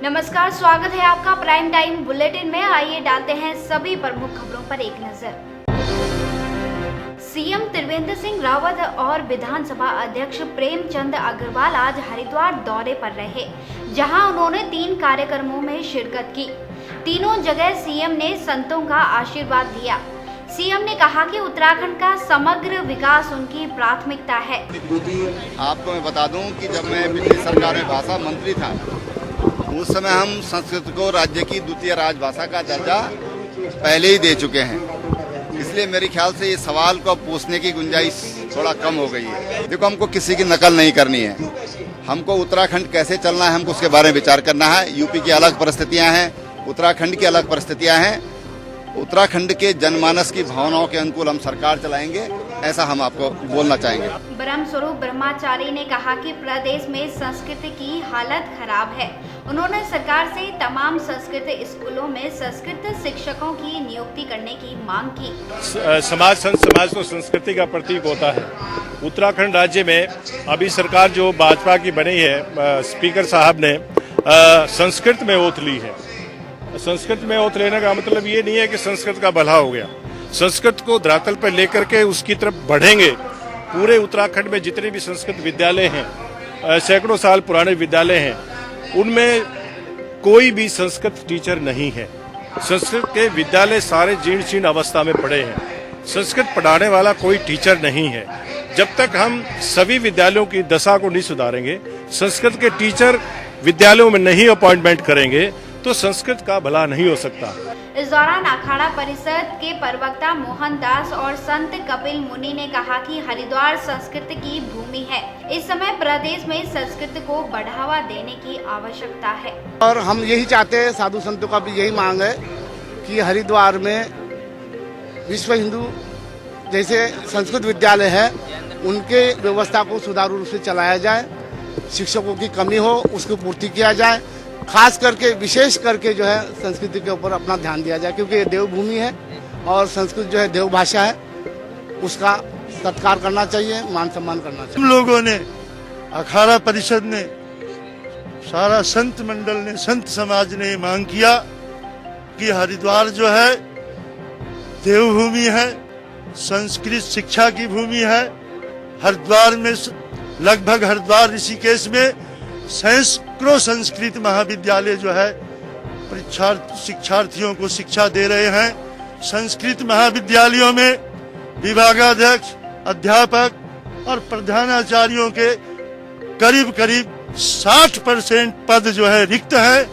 नमस्कार, स्वागत है आपका प्राइम टाइम बुलेटिन में। आइए डालते हैं सभी प्रमुख खबरों पर एक नजर। सीएम त्रिवेंद्र सिंह रावत और विधानसभा अध्यक्ष प्रेमचंद अग्रवाल आज हरिद्वार दौरे पर रहे, जहां उन्होंने 3 कार्यक्रमों में शिरकत की। तीनों जगह सीएम ने संतों का आशीर्वाद लिया। सीएम ने कहा कि उत्तराखंड का समग्र विकास उनकी प्राथमिकता है। आपको मैं बता दूं कि जब मैं पिछली सरकार में भाषा मंत्री था, उस समय हम संस्कृत को राज्य की द्वितीय राजभाषा का दर्जा पहले ही दे चुके हैं। इसलिए मेरे ख्याल से ये सवाल को पूछने की गुंजाइश थोड़ा कम हो गई है। देखो, हमको किसी की नकल नहीं करनी है। हमको उत्तराखंड कैसे चलना है, हमको उसके बारे में विचार करना है। यूपी की अलग परिस्थितियां हैं, उत्तराखंड की अलग परिस्थितियां हैं। उत्तराखंड के जनमानस की भावनाओं के अनुकूल हम सरकार चलाएंगे, ऐसा हम आपको बोलना चाहेंगे। ब्रह्मस्वरूप ब्रह्मचारी ने कहा कि प्रदेश में संस्कृत की हालत खराब है। उन्होंने सरकार से तमाम संस्कृत स्कूलों में संस्कृत शिक्षकों की नियुक्ति करने की मांग की। समाज तो संस्कृति का प्रतीक होता है। उत्तराखंड राज्य में अभी सरकार जो भाजपा की बनी है, स्पीकर साहब ने संस्कृत में ओथ ली है। संस्कृत में ओथ लेने का मतलब ये नहीं है कि संस्कृत का भला हो गया। संस्कृत को धरातल पर लेकर के उसकी तरफ बढ़ेंगे। पूरे उत्तराखंड में जितने भी संस्कृत विद्यालय हैं, सैकड़ों साल पुराने विद्यालय हैं, उनमें कोई भी संस्कृत टीचर नहीं है। संस्कृत के विद्यालय सारे जीर्ण शीर्ण अवस्था में पड़े हैं। संस्कृत पढ़ाने वाला कोई टीचर नहीं है। जब तक हम सभी विद्यालयों की दशा को नहीं सुधारेंगे, संस्कृत के टीचर विद्यालयों में नहीं अपॉइंटमेंट करेंगे, तो संस्कृत का भला नहीं हो सकता। इस दौरान अखाड़ा परिषद के प्रवक्ता मोहन दास और संत कपिल मुनि ने कहा कि हरिद्वार संस्कृत की भूमि है। इस समय प्रदेश में संस्कृत को बढ़ावा देने की आवश्यकता है और हम यही चाहते हैं, साधु संतों का भी यही मांग है कि हरिद्वार में विश्व हिंदू जैसे संस्कृत विद्यालय है, उनके व्यवस्था को सुचारू रूप से चलाया जाए। शिक्षकों की कमी हो, उसकी पूर्ति किया जाए। खास करके विशेष करके जो है संस्कृति के ऊपर अपना ध्यान दिया जाए, क्योंकि ये देवभूमि है और संस्कृत जो है देव भाषा है, उसका सत्कार करना चाहिए, मान सम्मान करना चाहिए। हम लोगों ने, अखाड़ा परिषद ने, सारा संत मंडल ने, संत समाज ने मांग किया कि हरिद्वार जो है देवभूमि है, संस्कृत शिक्षा की भूमि है। हरिद्वार में लगभग हरिद्वार ऋषिकेश में सैकड़ों संस्कृत महाविद्यालय जो है शिक्षार्थियों को शिक्षा दे रहे हैं। संस्कृत महाविद्यालयों में विभागाध्यक्ष, अध्यापक और प्रधानाचार्यों के करीब 60% पद जो है रिक्त है।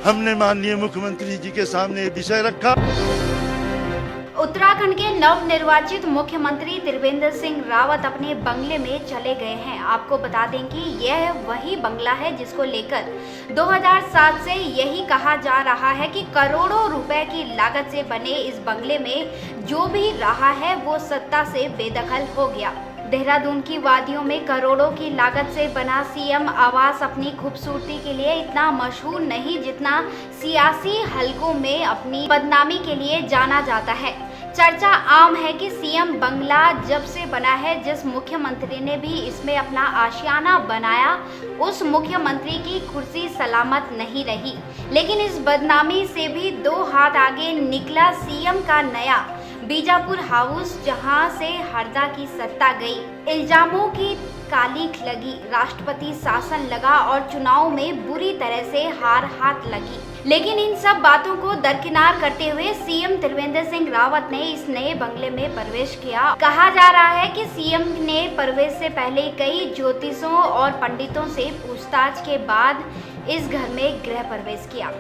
हमने माननीय मुख्यमंत्री जी के सामने विषय रखा। उत्तराखंड के नवनिर्वाचित मुख्यमंत्री त्रिवेंद्र सिंह रावत अपने बंगले में चले गए हैं। आपको बता दें कि यह वही बंगला है जिसको लेकर 2007 से यही कहा जा रहा है कि करोड़ों रुपए की लागत से बने इस बंगले में जो भी रहा है वो सत्ता से बेदखल हो गया। देहरादून की वादियों में करोड़ों की लागत से बना सीएम आवास अपनी खूबसूरती के लिए इतना मशहूर नहीं जितना सियासी हलकों में अपनी बदनामी के लिए जाना जाता है। चर्चा आम है कि सीएम बंगला जब से बना है, जिस मुख्यमंत्री ने भी इसमें अपना आशियाना बनाया, उस मुख्यमंत्री की कुर्सी सलामत नहीं रही। लेकिन इस बदनामी से भी 2 हाथ आगे निकला सीएम का नया बीजापुर हाउस, जहां से हरदा की सत्ता गई। इल्जामों की कालिख लगी, राष्ट्रपति शासन लगा और चुनाव में बुरी तरह से हार हाथ लगी। लेकिन इन सब बातों को दरकिनार करते हुए सीएम त्रिवेंद्र सिंह रावत ने इस नए बंगले में प्रवेश किया। कहा जा रहा है कि सीएम ने प्रवेश से पहले कई ज्योतिषों और पंडितों से पूछताछ के बाद इस घर में गृह प्रवेश किया।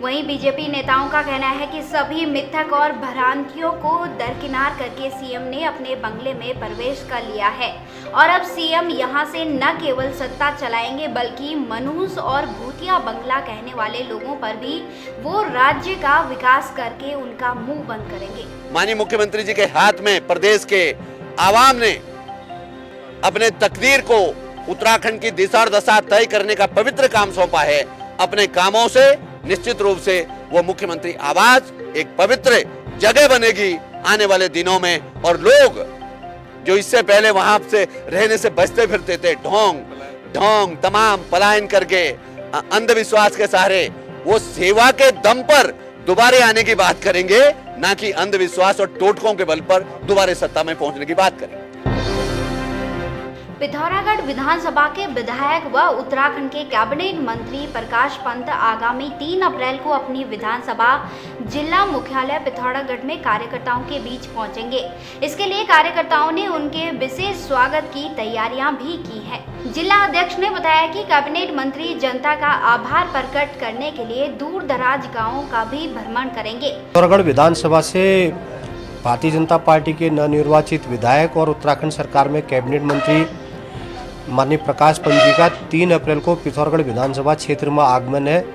वहीं बीजेपी नेताओं का कहना है कि सभी मिथक और भ्रांतियों को दरकिनार करके सीएम ने अपने बंगले में प्रवेश कर लिया है और अब सीएम यहां से न केवल सत्ता चलाएंगे बल्कि मनहूस और भूतिया बंगला कहने वाले लोगों पर भी वो राज्य का विकास करके उनका मुंह बंद करेंगे। माननीय मुख्यमंत्री जी के हाथ में प्रदेश के आवाम ने अपने तकदीर को उत्तराखंड की दिशा और दशा तय करने का पवित्र काम सौंपा है। अपने कामों से निश्चित रूप से वो मुख्यमंत्री आवास एक पवित्र जगह बनेगी आने वाले दिनों में, और लोग जो इससे पहले वहां से रहने से बचते फिरते थे, ढोंग तमाम पलायन करके अंधविश्वास के सहारे, वो सेवा के दम पर दोबारा आने की बात करेंगे, ना कि अंधविश्वास और टोटकों के बल पर दोबारा सत्ता में पहुंचने की बात करेंगे। पिथौरागढ़ विधानसभा के विधायक व उत्तराखंड के कैबिनेट मंत्री प्रकाश पंत आगामी 3 अप्रैल को अपनी विधानसभा जिला मुख्यालय पिथौरागढ़ में कार्यकर्ताओं के बीच पहुंचेंगे। इसके लिए कार्यकर्ताओं ने उनके विशेष स्वागत की तैयारियां भी की हैं। जिला अध्यक्ष ने बताया कि कैबिनेट मंत्री जनता का आभार प्रकट करने के लिए दूर दराज गाँवों का भी भ्रमण करेंगे। पिथौरागढ़ विधानसभा से भारतीय जनता पार्टी के नवनिर्वाचित विधायक और उत्तराखंड सरकार में कैबिनेट मंत्री माननीय प्रकाश पंत जी का 3 अप्रैल को पिथौरागढ़ विधानसभा क्षेत्र में आगमन है,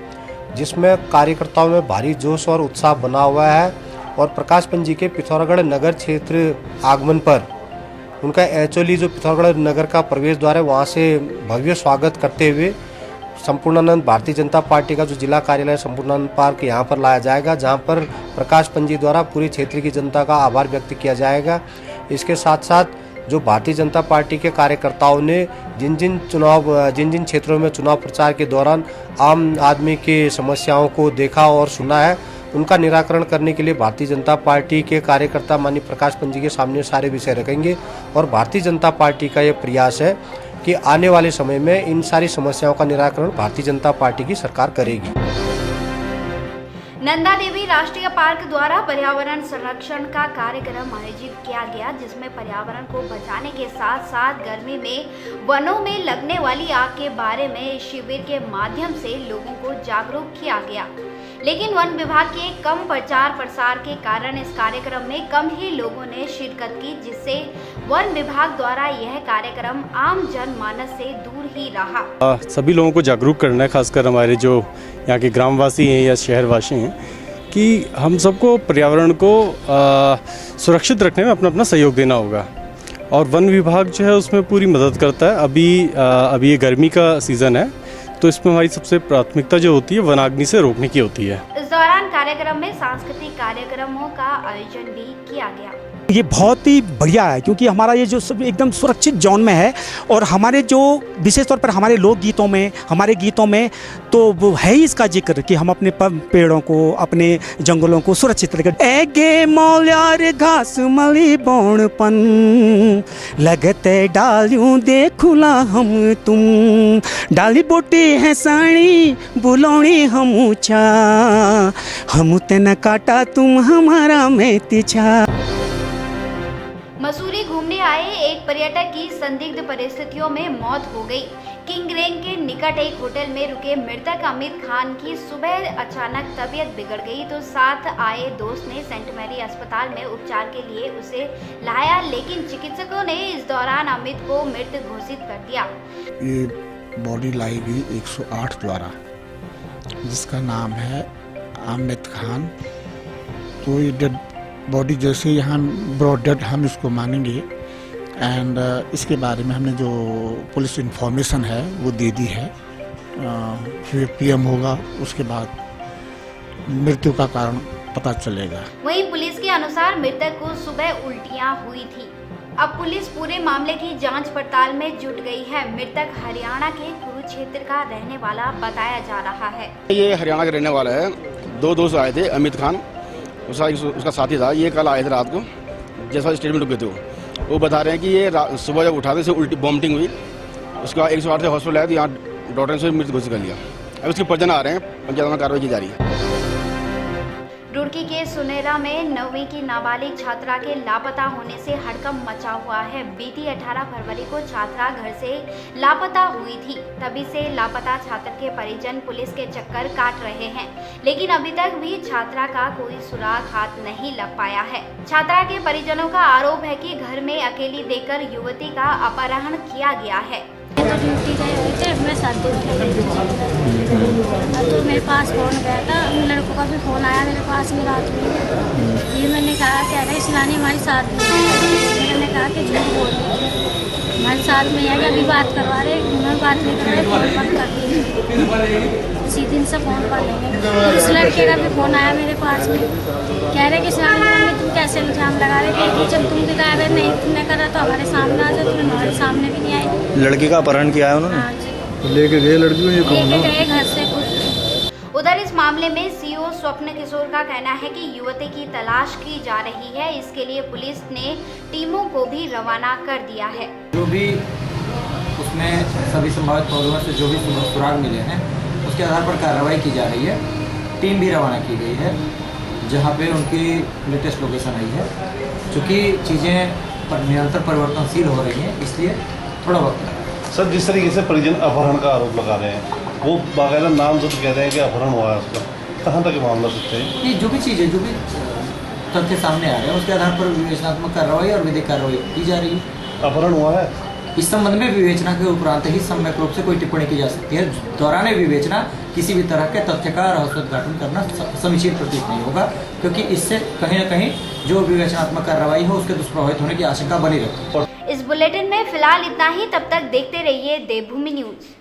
जिसमें कार्यकर्ताओं में भारी जोश और उत्साह बना हुआ है। और प्रकाश पंत जी के पिथौरागढ़ नगर क्षेत्र आगमन पर उनका एचओली जो पिथौरागढ़ नगर का प्रवेश द्वार है वहाँ से भव्य स्वागत करते हुए संपूर्णानंद भारतीय जनता पार्टी का जो जिला कार्यालय संपूर्णानंद पार्क यहाँ पर लाया जाएगा, जहाँ पर प्रकाश पंत जी द्वारा पूरे क्षेत्र की जनता का आभार व्यक्त किया जाएगा। इसके साथ साथ जो भारतीय जनता पार्टी के कार्यकर्ताओं ने जिन जिन क्षेत्रों में चुनाव प्रचार के दौरान आम आदमी की समस्याओं को देखा और सुना है, उनका निराकरण करने के लिए भारतीय जनता पार्टी के कार्यकर्ता माननीय प्रकाश पंत जी के सामने सारे विषय रखेंगे। और भारतीय जनता पार्टी का ये प्रयास है कि आने वाले समय में इन सारी समस्याओं का निराकरण भारतीय जनता पार्टी की सरकार करेगी। नंदा देवी राष्ट्रीय पार्क द्वारा पर्यावरण संरक्षण का कार्यक्रम आयोजित किया गया, जिसमें पर्यावरण को बचाने के साथ साथ गर्मी में वनों में लगने वाली आग के बारे में शिविर के माध्यम से लोगों को जागरूक किया गया। लेकिन वन विभाग के कम प्रचार प्रसार के कारण इस कार्यक्रम में कम ही लोगों ने शिरकत की, जिससे वन विभाग द्वारा यह कार्यक्रम आम जनमानस से दूर ही रहा। सभी लोगों को जागरूक करना है, खासकर हमारे जो यहाँ के ग्रामवासी हैं या शहरवासी हैं, कि हम सबको पर्यावरण को सुरक्षित रखने में अपना अपना सहयोग देना होगा। और वन विभाग जो है उसमें पूरी मदद करता है। अभी ये गर्मी का सीज़न है, तो इसमें हमारी सबसे प्राथमिकता जो होती है वनाग्नि से रोकने की होती है। इस दौरान कार्यक्रम में सांस्कृतिक कार्यक्रमों का आयोजन भी किया गया। ये बहुत ही बढ़िया है, क्योंकि हमारा ये जो सब एकदम सुरक्षित जोन में है, और हमारे जो विशेष तौर पर हमारे लोकगीतों में, हमारे गीतों में तो वो है ही इसका जिक्र कि हम अपने पेड़ों को, अपने जंगलों को सुरक्षित रखें। एगे मौल्यार घास मली बौणपन लगते डालियों देखुला हम तुम, डाली बोटी है साणी बुलौनी हम ऊँचा, हम तेन काटा तुम हमारा में तिछा। मसूरी घूमने आए एक पर्यटक की संदिग्ध परिस्थितियों में मौत हो गई। किंग रेंज के निकट एक होटल में रुके मृतक अमित खान की सुबह अचानक तबीयत बिगड़ गई तो साथ आए दोस्त ने सेंट मैरी अस्पताल में उपचार के लिए उसे लाया, लेकिन चिकित्सकों ने इस दौरान अमित को मृत घोषित कर दिया। ये बॉडी लाई गई 108 द्वारा, जिसका नाम है अमित खान। तो ये डेड बॉडी जैसे यहाँ ब्रॉड डेड हम इसको मानेंगे। एंड इसके बारे में हमने जो पुलिस इंफॉर्मेशन है वो दे दी है। फिर पीएम होगा, उसके बाद मृत्यु का कारण पता चलेगा। वहीं पुलिस के अनुसार मृतक को सुबह उल्टियां हुई थी। अब पुलिस पूरे मामले की जांच पड़ताल में जुट गई है। मृतक हरियाणा के कुरुक्षेत्र का रहने वाला बताया जा रहा है। ये हरियाणा का रहने वाला है। 2 दोस्त आए थे, अमित खान उसका साथी था। ये कल आए थे रात को, जैसा स्टेटमेंट रुके थे वो बता रहे हैं कि ये सुबह जब उठा थे इसे उल्टी वॉमिटिंग हुई, उसका 108 से हॉस्पिटल आया तो यहाँ डॉक्टर ने मृत घोषित कर लिया। अब उसके परिजन आ रहे हैं, पंचायत में कार्रवाई की जा रही है। रुड़की के सुनेरा में 9वीं की नाबालिग छात्रा के लापता होने से हड़कंप मचा हुआ है। बीती 18 फरवरी को छात्रा घर से लापता हुई थी। तभी से लापता छात्र के परिजन पुलिस के चक्कर काट रहे हैं, लेकिन अभी तक भी छात्रा का कोई सुराग हाथ नहीं लग पाया है। छात्रा के परिजनों का आरोप है कि घर में अकेली देकर युवती का अपहरण किया गया है। ड्यूटी गए हुए थे, मैं साथ तो मेरे पास फ़ोन गया था, उन लड़कों का भी फ़ोन आया मेरे पास में रात में। ये मैंने कहा कह रहे शिलानी हमारे साथ में, मैंने कहा कि झूठ बोल हमारे साथ में है, अभी बात करवा रहे, उन्होंने बात नहीं कर रहे, फ़ोन बंद कर दिए। इसी दिन से फ़ोन कर लेंगे। इस लड़के का भी फ़ोन आया मेरे पास में, कह रहे कि शिलानी मम्मी तुम कैसे इल्ज़ाम लगा रहे थे, जब तुम दिखाया रहे नहीं तुमने करा तो हमारे सामने आ जाओ, तुम हमारे सामने भी नहीं आए। लड़के का अपहरण किया है उन्होंने? हाँ जी, लेके गए लड़की को, ये कौन लेके गए घर से कुछ। उधर इस मामले में सीओ स्वप्न किशोर का कहना है कि युवती की तलाश की जा रही है। इसके लिए पुलिस ने टीमों को भी रवाना कर दिया है। जो भी उसमें सभी संभावित पहलुओं से जो भी सुराग मिले हैं उसके आधार पर कार्रवाई की जा रही है। टीम भी रवाना की गई है जहां पे उनकी लेटेस्ट लोकेशन आई है। चूँकि चीज़ें निरंतर परिवर्तनशील हो रही हैं, इसलिए थोड़ा वक्त लगा। सर, जिस तरीके से परिजन अपहरण का आरोप लगा रहे हैं, वो बाकायदा नाम से कह रहे हैं कि अपहरण हुआ है उसका, कहाँ तक मामला सत्य है? ये जो भी चीज़ें जो भी तथ्य सामने आ रहे हैं उसके आधार पर विवेचनात्मक कार्रवाई और विधिक कार्रवाई की जा रही है। अपहरण हुआ है, इस संबंध में विवेचना के उपरांत ही सम्यक रूप से कोई टिप्पणी की जा सकती है। दौरान विवेचना किसी भी तरह के तथ्य का रहस्योद्घाटन करना समीचीन प्रतीत नहीं होगा, क्योंकि इससे कहीं न कहीं जो विवेचनात्मक कार्रवाई हो उसके दुष्प्रभावित होने की आशंका बनी रहती है। इस बुलेटिन में फिलहाल इतना ही। तब तक देखते रहिए देवभूमि न्यूज।